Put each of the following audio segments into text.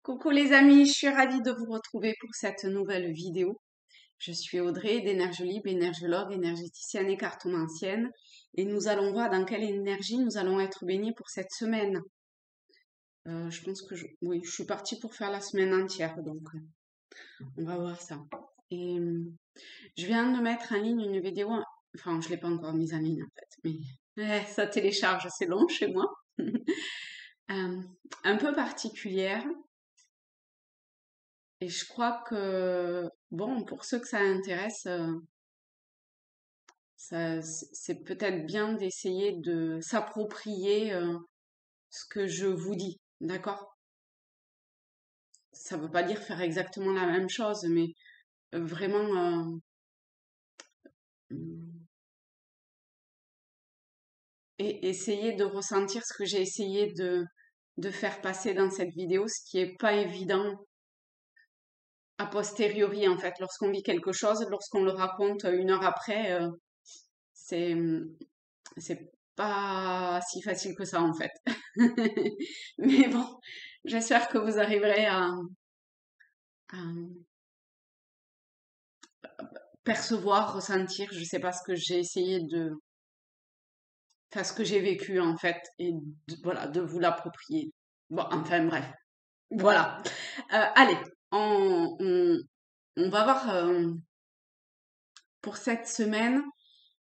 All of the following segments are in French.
Coucou les amis, je suis ravie de vous retrouver pour cette nouvelle vidéo. Je suis Audrey d'Énergie Libre, énergologue, énergéticienne et cartomancienne. Et nous allons voir dans quelle énergie nous allons être baignés pour cette semaine. Je pense que oui, je suis partie pour faire la semaine entière, donc on va voir ça. Et je viens de mettre en ligne une vidéo, enfin je l'ai pas encore mise en ligne en fait, mais ça télécharge, c'est long chez moi. Un peu particulière. Et je crois que, bon, pour ceux que ça intéresse, c'est peut-être bien d'essayer de s'approprier ce que je vous dis, d'accord? Ça ne veut pas dire faire exactement la même chose, mais vraiment essayer de ressentir ce que j'ai essayé de faire passer dans cette vidéo, ce qui est pas évident a posteriori, en fait. Lorsqu'on vit quelque chose, lorsqu'on le raconte une heure après, c'est c'est pas si facile que ça en fait. Mais bon, j'espère que vous arriverez à percevoir, ressentir, je sais pas ce que j'ai essayé de, enfin ce que j'ai vécu en fait, et voilà, de vous l'approprier. Bon, enfin bref, voilà. Allez, on, on, on va voir pour cette semaine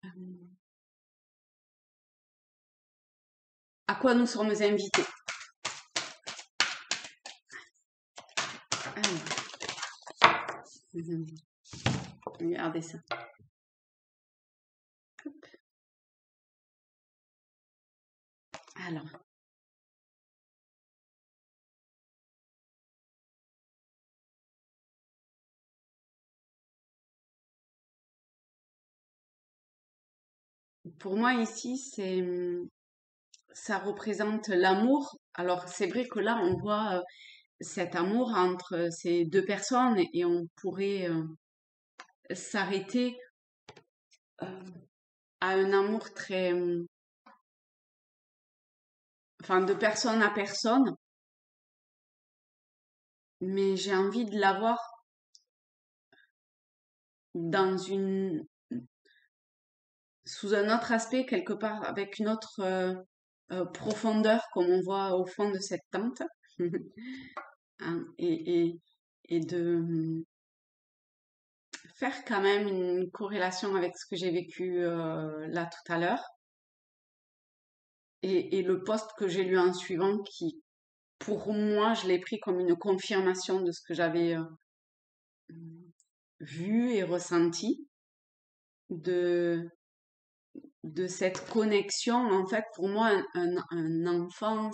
euh, à quoi nous sommes invités. Alors, regardez ça. Hop. Alors, pour moi ici, ça représente l'amour. Alors c'est vrai que là, on voit cet amour entre ces deux personnes et on pourrait s'arrêter euh, à un amour très, enfin, de personne à personne, mais j'ai envie de l'avoir dans sous un autre aspect, quelque part, avec une autre profondeur, comme on voit au fond de cette tente. Hein, et de faire quand même une corrélation avec ce que j'ai vécu là tout à l'heure et le post que j'ai lu en suivant qui, pour moi, je l'ai pris comme une confirmation de ce que j'avais vu et ressenti de, de cette connexion. En fait, pour moi, un enfant,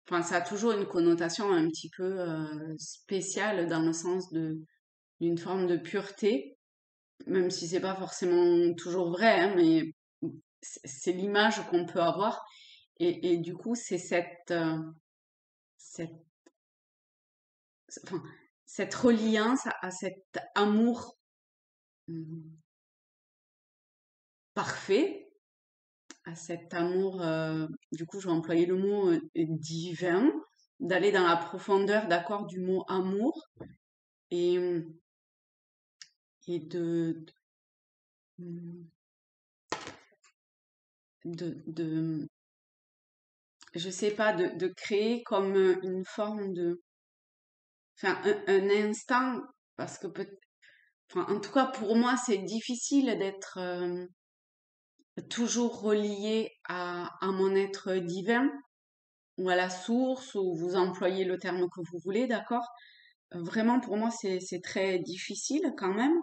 enfin, ça a toujours une connotation un petit peu spéciale dans le sens d'une forme de pureté, même si c'est pas forcément toujours vrai, hein, mais c'est l'image qu'on peut avoir. Et du coup, c'est cette, enfin, cette reliance à cet amour hum, parfait, à cet amour, du coup, je vais employer le mot divin, d'aller dans la profondeur, d'accord, du mot amour et, et hum, de, je sais pas, de créer comme une forme de, enfin, un instant, parce que enfin, en tout cas, pour moi, c'est difficile d'être toujours relié à mon être divin ou à la source, ou vous employez le terme que vous voulez, d'accord? Vraiment, pour moi, c'est très difficile quand même.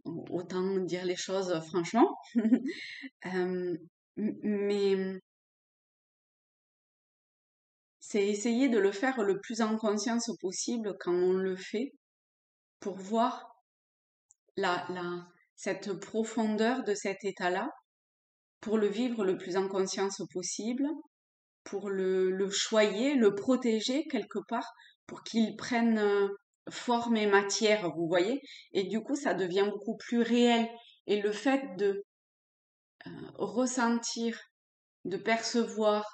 Autant dire les choses franchement. Euh, mais c'est essayer de le faire le plus en conscience possible quand on le fait pour voir cette profondeur de cet état-là, pour le vivre le plus en conscience possible, pour le choyer, le protéger quelque part, pour qu'il prenne forme et matière, vous voyez. Et du coup, ça devient beaucoup plus réel. Et le fait de ressentir, de percevoir,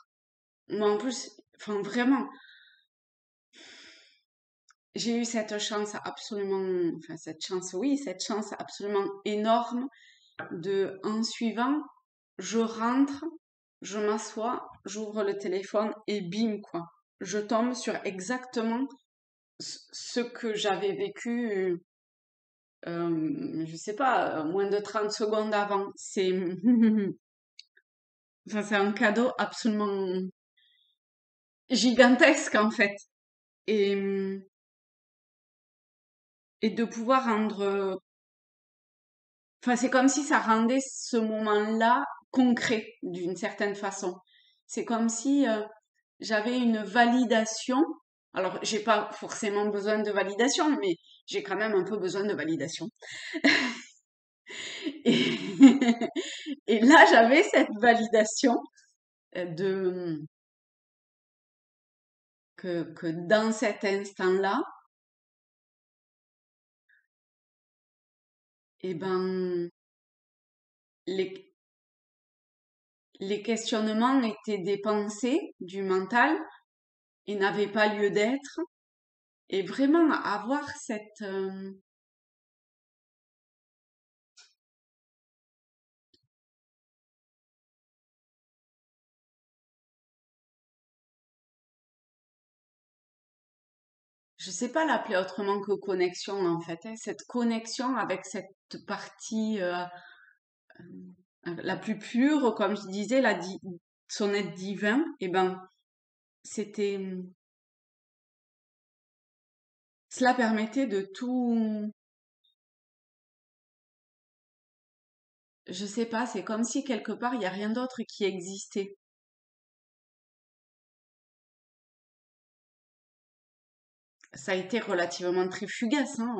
moi en plus, enfin vraiment, j'ai eu cette chance absolument, enfin cette chance, oui, cette chance absolument énorme de, en suivant, je rentre, je m'assois, j'ouvre le téléphone et bim, quoi. Je tombe sur exactement ce que j'avais vécu, je sais pas, moins de 30 secondes avant. C'est, enfin, c'est un cadeau absolument gigantesque, en fait. Et, et de pouvoir rendre, enfin, c'est comme si ça rendait ce moment-là concret d'une certaine façon. C'est comme si j'avais une validation. Alors, j'ai pas forcément besoin de validation, mais j'ai quand même un peu besoin de validation. Et, et là, j'avais cette validation de que dans cet instant-là, eh ben, les, les questionnements étaient des pensées du mental et n'avaient pas lieu d'être. Et vraiment avoir cette, je sais pas l'appeler autrement que connexion en fait, hein, cette connexion avec cette partie la plus pure, comme je disais, son être divin, et ben c'était, cela permettait de tout, je sais pas, c'est comme si quelque part il y a rien d'autre qui existait. Ça a été relativement très fugace, hein,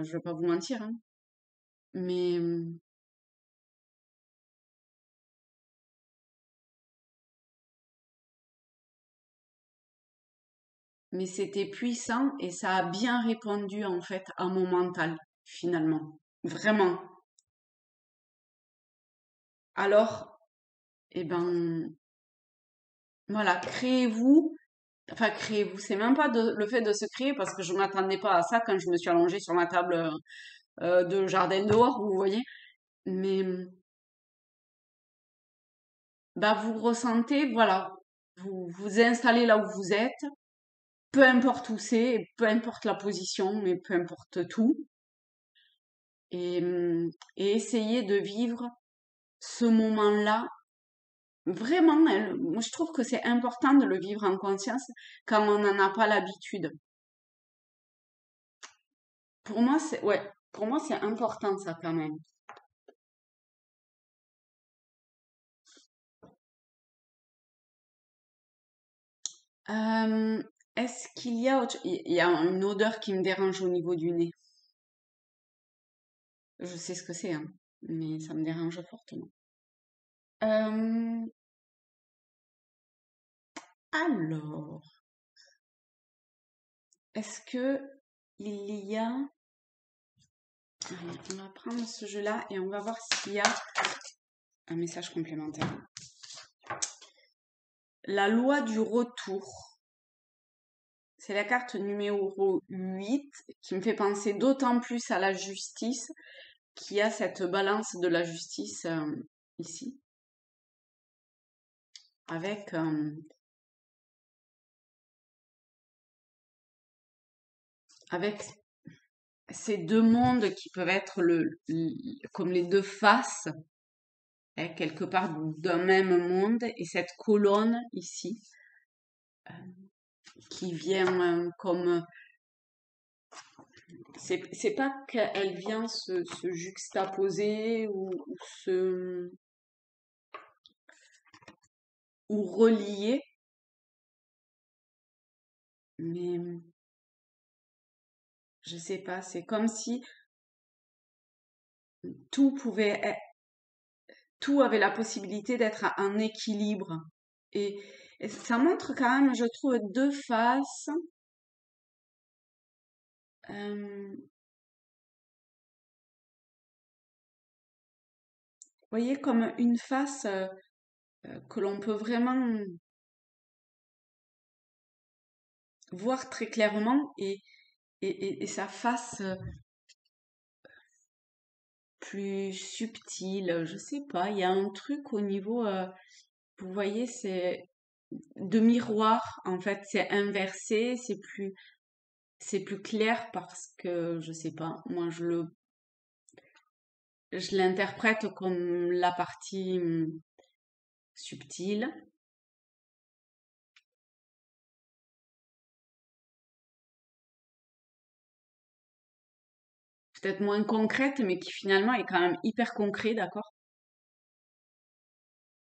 je vais pas vous mentir, hein, mais mais c'était puissant et ça a bien répondu en fait à mon mental finalement, vraiment. Alors, eh ben voilà, créez-vous, c'est même pas le fait de se créer parce que je m'attendais pas à ça quand je me suis allongée sur ma table de jardin dehors, vous voyez, mais bah vous ressentez, voilà, vous vous installez là où vous êtes, peu importe où c'est, peu importe la position, mais peu importe tout, et essayez de vivre ce moment-là. Vraiment, moi je trouve que c'est important de le vivre en conscience quand on n'en a pas l'habitude. Pour moi, ouais, pour moi c'est important ça quand même. Euh, Est-ce qu'il y a il y a une odeur qui me dérange au niveau du nez. Je sais ce que c'est, hein, mais ça me dérange fortement. Euh, alors, est-ce que il y a, allez, on va prendre ce jeu-là et on va voir s'il y a un message complémentaire. La loi du retour. C'est la carte numéro 8 qui me fait penser d'autant plus à la justice, qui a cette balance de la justice ici, avec, avec ces deux mondes qui peuvent être comme les deux faces, hein, quelque part d'un même monde, et cette colonne ici, qui vient comme... C'est pas qu'elle vient se juxtaposer ou relier, mais je sais pas, c'est comme si tout pouvait, tout avait la possibilité d'être en équilibre. Et, et ça montre quand même, je trouve, deux faces. Vous voyez, comme une face que l'on peut vraiment voir très clairement et sa face plus subtile, je sais pas, il y a un truc au niveau, vous voyez, c'est de miroir, en fait, c'est inversé, c'est plus clair parce que, je sais pas, moi je l'interprète comme la partie subtile. Peut-être moins concrète, mais qui finalement est quand même hyper concret, d'accord?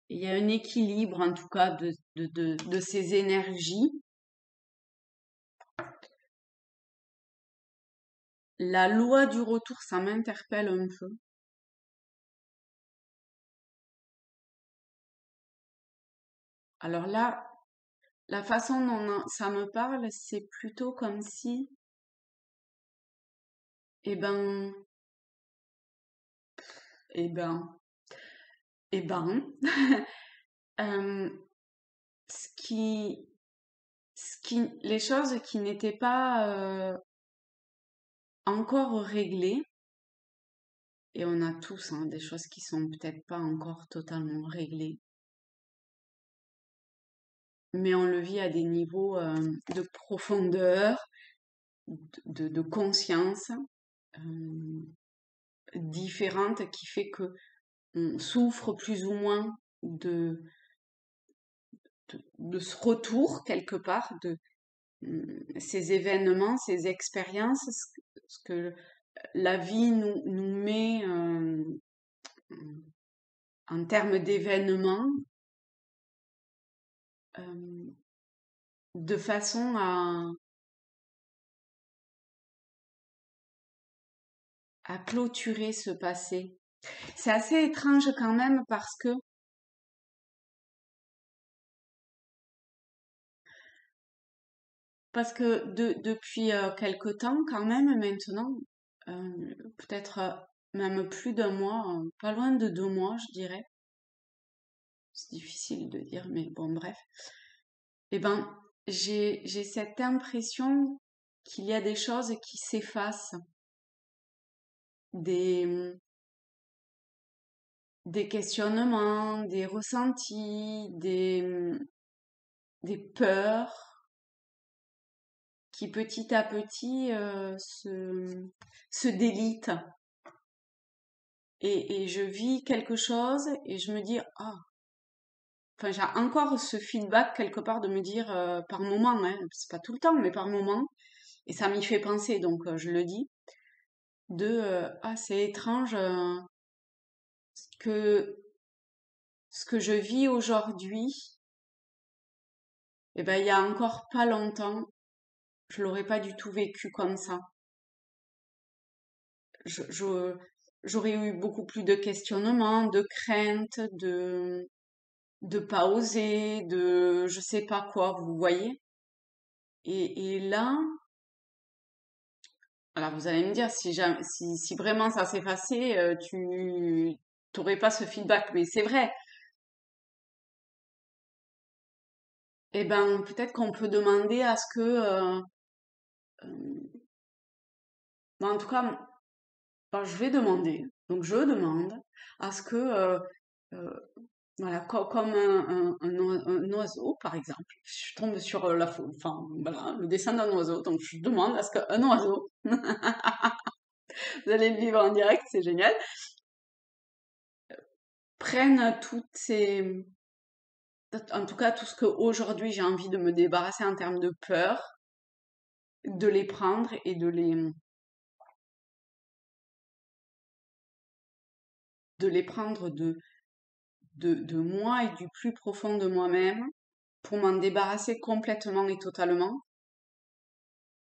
Il y a un équilibre, en tout cas, de ces énergies. La loi du retour, ça m'interpelle un peu. Alors là, la façon dont ça me parle, c'est plutôt comme si, eh ben, eh ben, eh ben, euh, ce qui, les choses qui n'étaient pas encore réglées, et on a tous hein, des choses qui sont peut-être pas encore totalement réglées, mais on le vit à des niveaux de profondeur, de conscience euh, différentes qui fait que on souffre plus ou moins de, de ce retour quelque part, de ces événements, ces expériences, ce que la vie nous met en termes d'événements euh, de façon à clôturer ce passé. C'est assez étrange quand même parce que depuis quelque temps quand même maintenant, peut-être même plus d'un mois, pas loin de 2 mois je dirais, c'est difficile de dire mais bon bref, eh ben j'ai cette impression qu'il y a des choses qui s'effacent, des, des questionnements, des ressentis, des peurs qui petit à petit se délitent. Et je vis quelque chose et je me dis, ah, enfin, j'ai encore ce feedback quelque part de me dire, par moment, hein, c'est pas tout le temps, mais par moment, et ça m'y fait penser, donc je le dis, ah, c'est étrange que ce que je vis aujourd'hui, eh ben, il y a encore pas longtemps, je l'aurais pas du tout vécu comme ça. Je- j'aurais eu beaucoup plus de questionnements, de craintes, de pas oser, de je sais pas quoi, vous voyez. Et là, alors vous allez me dire si vraiment ça s'effaçait, tu t'aurais pas ce feedback, mais c'est vrai. Eh ben peut-être qu'on peut demander à ce que, euh, ben, en tout cas, ben, je vais demander. Donc je demande à ce que euh, voilà, comme un oiseau, par exemple. Je tombe sur enfin, voilà, le dessin d'un oiseau. Donc, je demande à ce qu'un oiseau, vous allez le vivre en direct, c'est génial, prenne toutes ces, en tout cas, tout ce qu'aujourd'hui j'ai envie de me débarrasser en termes de peur, de les prendre et de les prendre de moi et du plus profond de moi-même pour m'en débarrasser complètement et totalement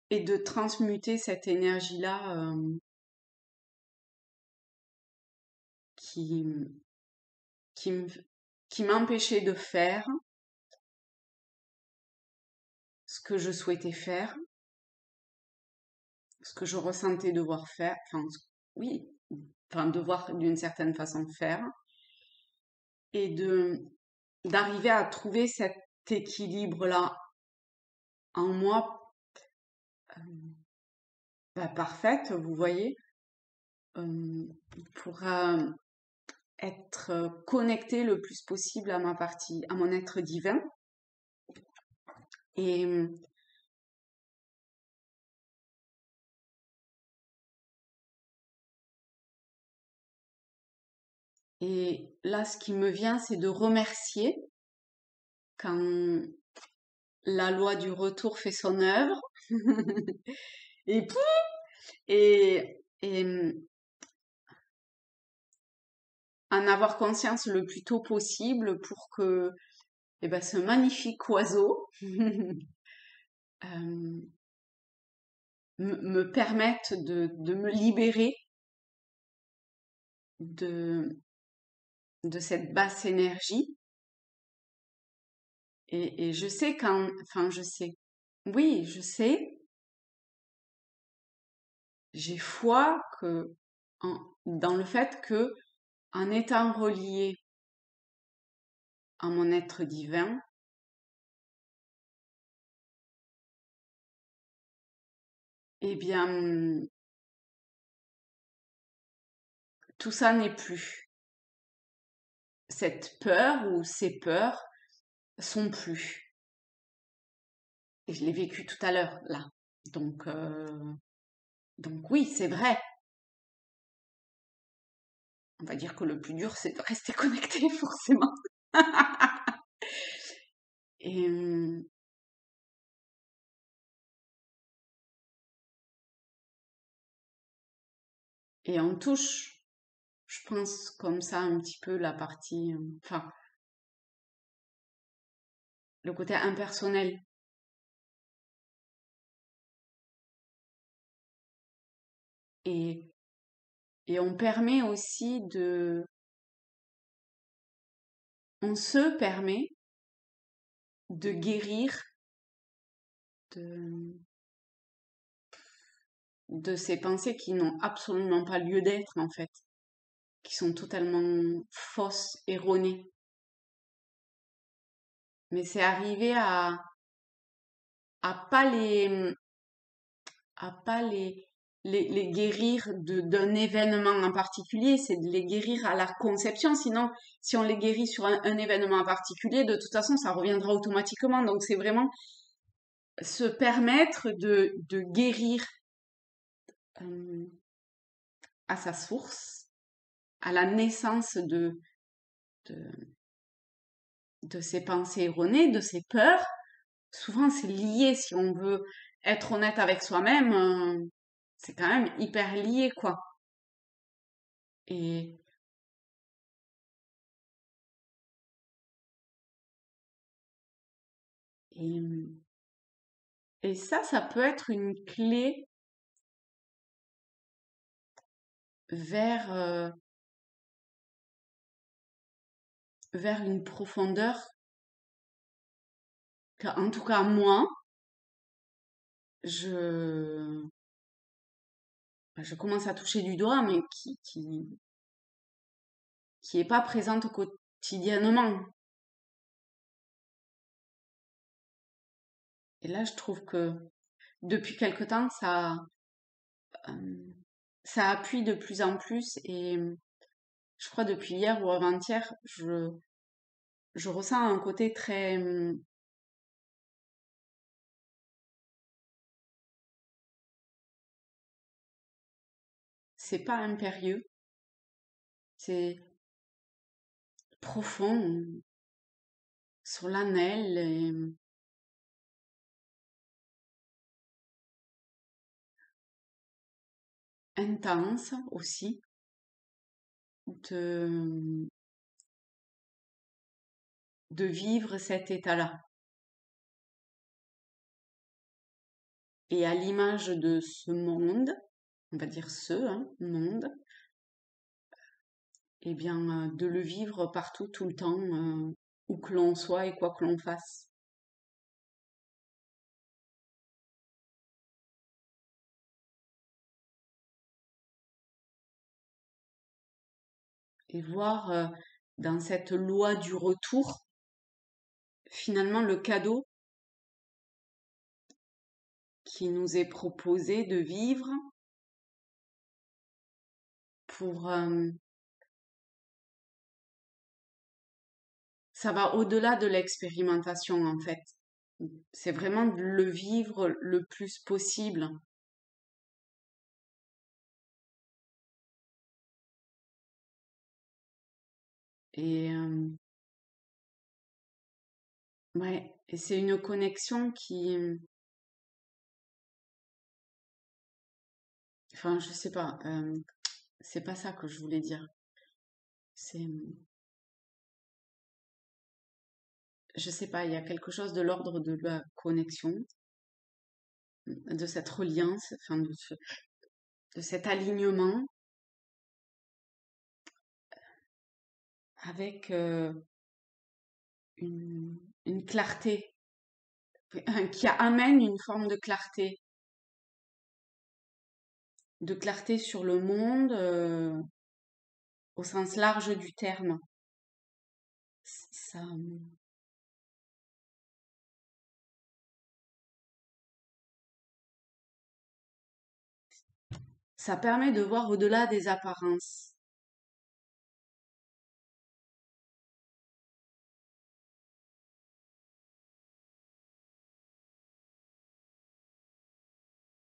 et de transmuter cette énergie-là qui, qui me- qui m'empêchait de faire ce que je souhaitais faire, ce que je ressentais devoir faire, enfin, oui, enfin, devoir d'une certaine façon faire, et d'arriver à trouver cet équilibre-là en moi parfaite, vous voyez, pour être connectée le plus possible à à mon être divin. Et, et là, ce qui me vient, c'est de remercier quand la loi du retour fait son œuvre. Et pouf, et en avoir conscience le plus tôt possible pour que ce magnifique oiseau euh, me permette de me libérer de, de cette basse énergie. Et je sais enfin je sais, oui, je sais, j'ai foi dans le fait que en étant relié à mon être divin, eh bien, tout ça n'est plus. Cette peur ou ces peurs sont plus. Et je l'ai vécu tout à l'heure, là. Donc, euh, donc oui, c'est vrai. On va dire que le plus dur, c'est de rester connecté, forcément. Et, et on touche, je pense, comme ça, un petit peu la partie, enfin, le côté impersonnel. Et, et on permet aussi on se permet de guérir de, de ces pensées qui n'ont absolument pas lieu d'être, en fait, qui sont totalement fausses, erronées. Mais c'est arriver à pas les, à pas les guérir d'un événement en particulier, c'est de les guérir à la conception. Sinon, si on les guérit sur un événement en particulier, de toute façon, ça reviendra automatiquement. Donc, c'est vraiment se permettre de guérir euh, à sa source, à la naissance de, de ces pensées erronées, de ces peurs. Souvent, c'est lié, si on veut être honnête avec soi-même, c'est quand même hyper lié, quoi. Et, et, et ça peut être une clé vers, vers une profondeur en tout cas moi, je, je commence à toucher du doigt, mais qui est pas présente quotidiennement. Et là, je trouve que depuis quelque temps, euh, ça appuie de plus en plus et je crois depuis hier ou avant-hier, je ressens un côté très, c'est pas impérieux, c'est profond, solennel et intense aussi de, de vivre cet état-là. Et à l'image de ce monde, on va dire monde, eh bien, de le vivre partout, tout le temps, où que l'on soit et quoi que l'on fasse. Et voir dans cette loi du retour, finalement, le cadeau qui nous est proposé de vivre pour... ça va au-delà de l'expérimentation, en fait. C'est vraiment de le vivre le plus possible. Et ouais, et c'est une connexion qui... Enfin, je sais pas, c'est pas ça que je voulais dire. C'est... Je sais pas, il y a quelque chose de l'ordre de la connexion, de cette reliance, enfin de cet alignement avec une clarté, qui amène une forme de clarté sur le monde au sens large du terme. Ça, ça permet de voir au-delà des apparences.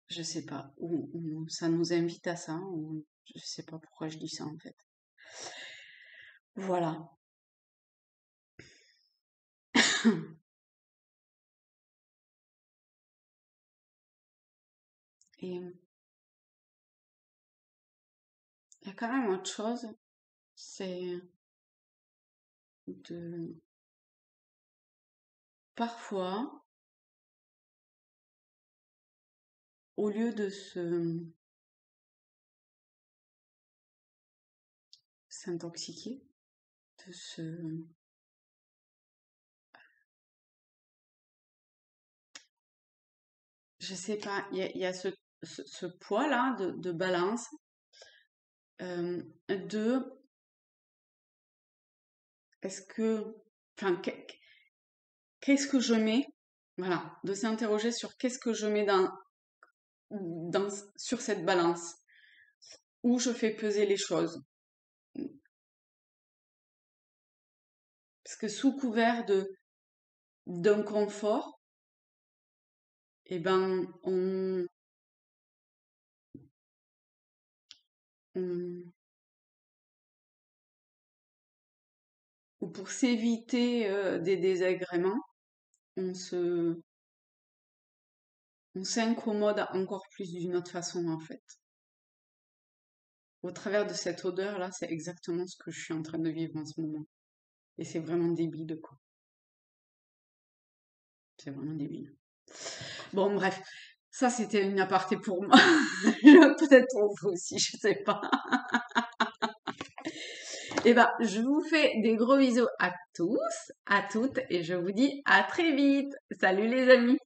Je sais pas, ou ça nous invite à ça, ou je sais pas pourquoi je dis ça en fait. Voilà. Et il y a quand même autre chose, c'est de parfois, au lieu de s'intoxiquer, de se, je sais pas, il y a ce poids-là de balance, de est-ce que, enfin, qu'est-ce que je mets, voilà, de s'interroger sur qu'est-ce que je mets sur cette balance, où je fais peser les choses. Parce que sous couvert d'un confort, eh ben, on- ou pour s'éviter des désagréments, on se, on s'incommode encore plus d'une autre façon, en fait. Au travers de cette odeur-là, c'est exactement ce que je suis en train de vivre en ce moment. Et c'est vraiment débile, quoi. C'est vraiment débile. Bon, bref. Ça, c'était une aparté pour moi. Peut-être pour vous aussi, je sais pas. Et ben, je vous fais des gros bisous à tous, à toutes, et je vous dis à très vite. Salut les amis!